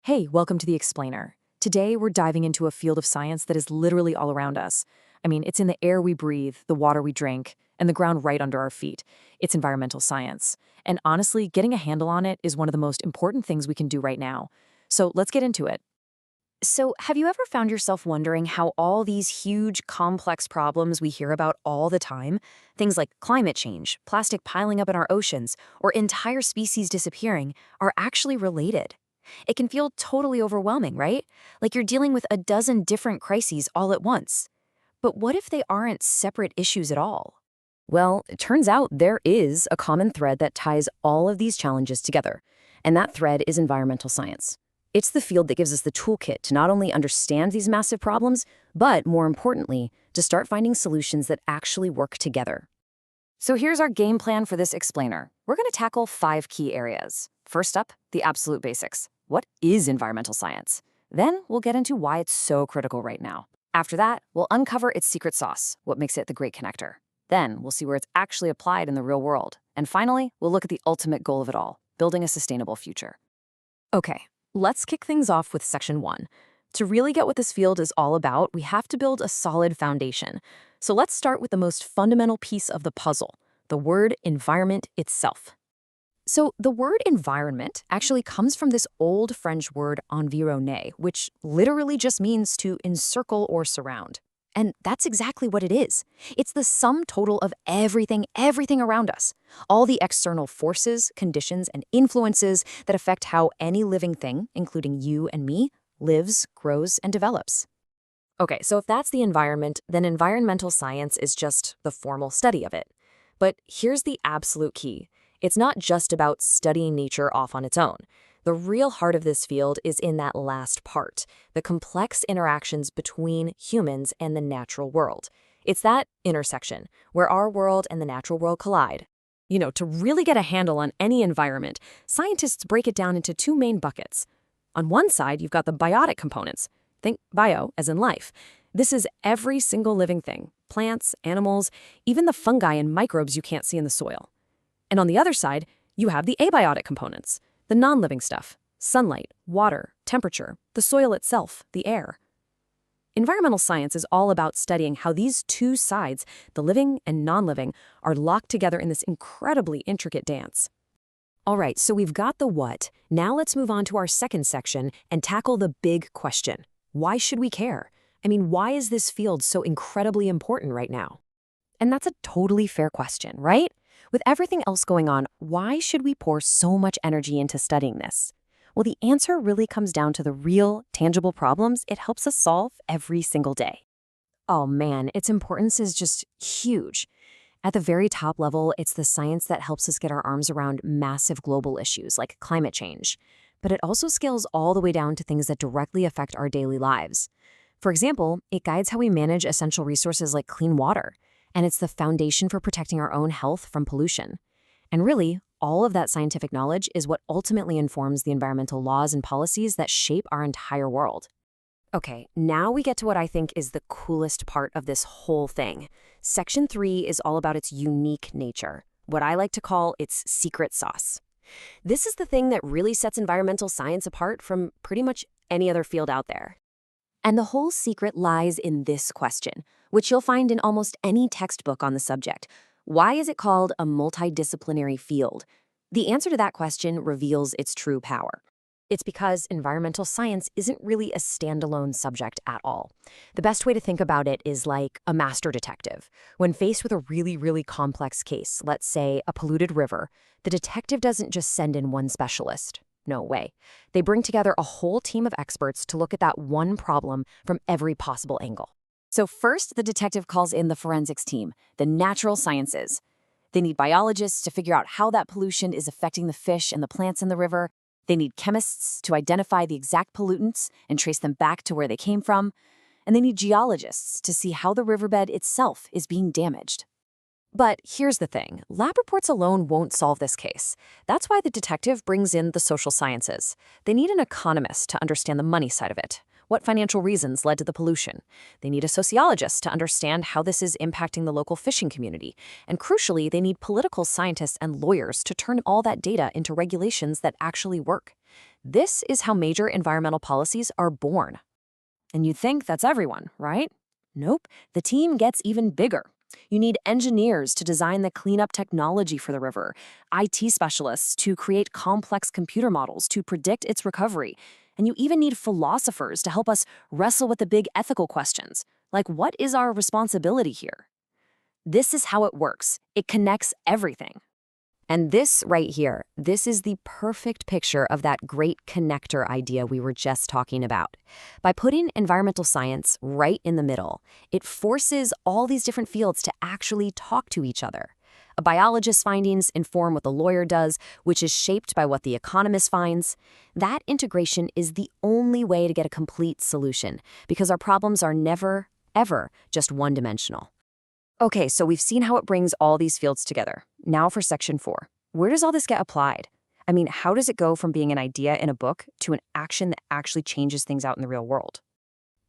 Hey, welcome to The Explainer. Today, we're diving into a field of science that is literally all around us. It's in the air we breathe, the water we drink, and the ground right under our feet. It's environmental science. And honestly, getting a handle on it is one of the most important things we can do right now. So let's get into it. So, have you ever found yourself wondering how all these huge, complex problems we hear about all the time, things like climate change, plastic piling up in our oceans, or entire species disappearing, are actually related? It can feel totally overwhelming, right? Like you're dealing with a dozen different crises all at once. But what if they aren't separate issues at all? Well, it turns out there is a common thread that ties all of these challenges together, and that thread is environmental science. It's the field that gives us the toolkit to not only understand these massive problems, but more importantly, to start finding solutions that actually work together. So here's our game plan for this explainer. We're going to tackle 5 key areas. First up, the absolute basics. What is environmental science? Then we'll get into why it's so critical right now. After that, we'll uncover its secret sauce, what makes it the great connector. Then we'll see where it's actually applied in the real world. And finally, we'll look at the ultimate goal of it all, building a sustainable future. Okay, let's kick things off with section 1. To really get what this field is all about, we have to build a solid foundation. So let's start with the most fundamental piece of the puzzle, the word environment itself. So the word environment actually comes from this old French word environner, which literally just means to encircle or surround. And that's exactly what it is. It's the sum total of everything around us. All the external forces, conditions, and influences that affect how any living thing, including you and me, lives, grows, and develops. Okay, so if that's the environment, then environmental science is just the formal study of it. But here's the absolute key. It's not just about studying nature off on its own. The real heart of this field is in that last part, the complex interactions between humans and the natural world. It's that intersection where our world and the natural world collide. To really get a handle on any environment, scientists break it down into 2 main buckets. On one side, you've got the biotic components. Think bio as in life. This is every single living thing, plants, animals, even the fungi and microbes you can't see in the soil. And on the other side, you have the abiotic components, the non-living stuff, sunlight, water, temperature, the soil itself, the air. Environmental science is all about studying how these 2 sides, the living and non-living, are locked together in this incredibly intricate dance. All right, so we've got the what. Now let's move on to our second section and tackle the big question. Why should we care? Why is this field so incredibly important right now? And that's a totally fair question, right? With everything else going on, why should we pour so much energy into studying this? Well, the answer really comes down to the real, tangible problems it helps us solve every single day. Oh man, its importance is just huge. At the very top level, it's the science that helps us get our arms around massive global issues like climate change. But it also scales all the way down to things that directly affect our daily lives. For example, it guides how we manage essential resources like clean water. And it's the foundation for protecting our own health from pollution. And really, all of that scientific knowledge is what ultimately informs the environmental laws and policies that shape our entire world. Okay, now we get to what I think is the coolest part of this whole thing. Section 3 is all about its unique nature, what I like to call its secret sauce. This is the thing that really sets environmental science apart from pretty much any other field out there. And the whole secret lies in this question, which you'll find in almost any textbook on the subject. Why is it called a multidisciplinary field? The answer to that question reveals its true power. It's because environmental science isn't really a standalone subject at all. The best way to think about it is like a master detective. When faced with a really complex case, let's say a polluted river, the detective doesn't just send in one specialist. No way. They bring together a whole team of experts to look at that one problem from every possible angle. So first, the detective calls in the forensics team, the natural sciences. They need biologists to figure out how that pollution is affecting the fish and the plants in the river. They need chemists to identify the exact pollutants and trace them back to where they came from. And they need geologists to see how the riverbed itself is being damaged. But here's the thing, lab reports alone won't solve this case. That's why the detective brings in the social sciences. They need an economist to understand the money side of it. What financial reasons led to the pollution? They need a sociologist to understand how this is impacting the local fishing community. And crucially, they need political scientists and lawyers to turn all that data into regulations that actually work. This is how major environmental policies are born. And you'd think that's everyone, right? Nope, the team gets even bigger. You need engineers to design the cleanup technology for the river, IT specialists to create complex computer models to predict its recovery, and you even need philosophers to help us wrestle with the big ethical questions, like what is our responsibility here? This is how it works. It connects everything. And this right here, this is the perfect picture of that great connector idea we were just talking about. By putting environmental science right in the middle, it forces all these different fields to actually talk to each other. A biologist's findings inform what the lawyer does, which is shaped by what the economist finds. That integration is the only way to get a complete solution, because our problems are never, ever just one-dimensional. Okay, so we've seen how it brings all these fields together. Now for section 4. Where does all this get applied? I mean, how does it go from being an idea in a book to an action that actually changes things out in the real world?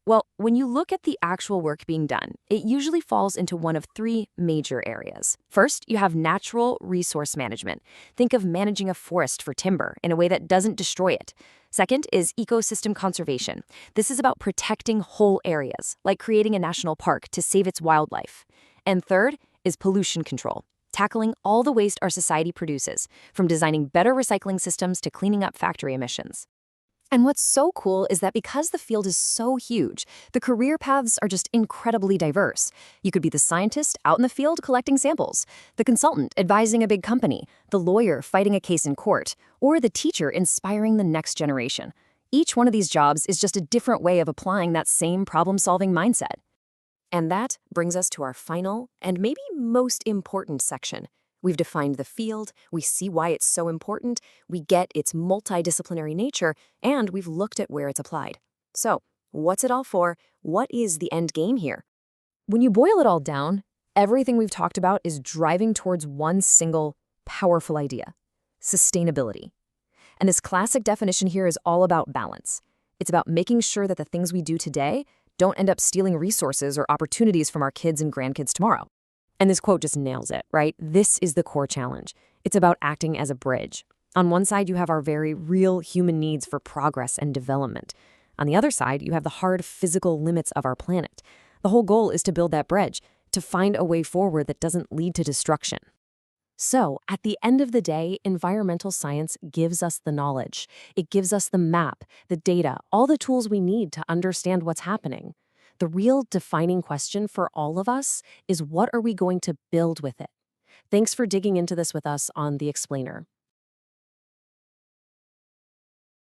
Well, when you look at the actual work being done, it usually falls into one of 3 major areas. First, you have natural resource management. Think of managing a forest for timber in a way that doesn't destroy it. Second is ecosystem conservation. This is about protecting whole areas, like creating a national park to save its wildlife. And third is pollution control, tackling all the waste our society produces, from designing better recycling systems to cleaning up factory emissions. And what's so cool is that because the field is so huge, the career paths are just incredibly diverse. You could be the scientist out in the field collecting samples, the consultant advising a big company, the lawyer fighting a case in court, or the teacher inspiring the next generation. Each one of these jobs is just a different way of applying that same problem-solving mindset. And that brings us to our final and maybe most important section. We've defined the field, we see why it's so important, we get its multidisciplinary nature, and we've looked at where it's applied. So, what's it all for? What is the end game here? When you boil it all down, everything we've talked about is driving towards one single, powerful idea: sustainability. And this classic definition here is all about balance. It's about making sure that the things we do today don't end up stealing resources or opportunities from our kids and grandkids tomorrow. And this quote just nails it, right? This is the core challenge. It's about acting as a bridge. On one side, you have our very real human needs for progress and development. On the other side, you have the hard physical limits of our planet. The whole goal is to build that bridge, to find a way forward that doesn't lead to destruction. So, at the end of the day, environmental science gives us the knowledge. It gives us the map, the data, all the tools we need to understand what's happening. The real defining question for all of us is, what are we going to build with it? Thanks for digging into this with us on The Explainer.